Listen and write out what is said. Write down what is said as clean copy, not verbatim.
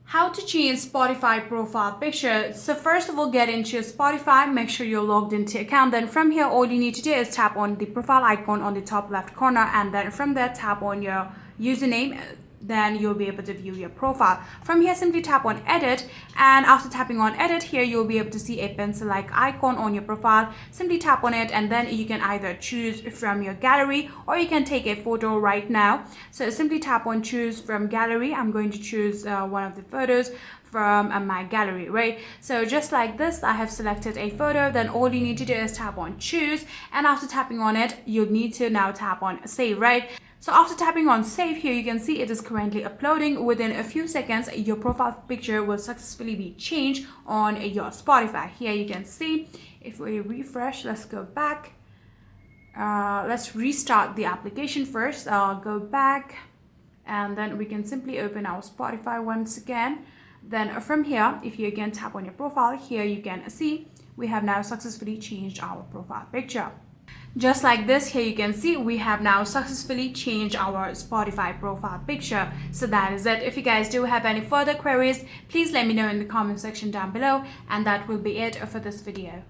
How to change Spotify profile picture. So first of all, get into your Spotify, make sure you're logged into your account. Then from here, all you need to do is tap on the profile icon on the top left corner, and then from there tap on your username. Then you'll be able to view your profile. From here, simply tap on edit, and after tapping on edit here, you'll be able to see a pencil like icon on your profile. Simply tap on it, and then you can either choose from your gallery or you can take a photo right now. So simply tap on choose from gallery. I'm going to choose one of the photos from my gallery, right? So just like this, I have selected a photo. Then all you need to do is tap on choose, and after tapping on it, you'll need to now tap on save, right? So after tapping on save here, you can see it is currently uploading. Within a few seconds, your profile picture will successfully be changed on your Spotify. Here you can see, if we refresh, let's go back. Let's restart the application first. Go back, and then we can simply open our Spotify once again. Then from here, if you again tap on your profile, here you can see we have now successfully changed our profile picture. Just like this, here you can see we have now successfully changed our Spotify profile picture. So that is it. If you guys do have any further queries, please let me know in the comment section down below, and that will be it for this video.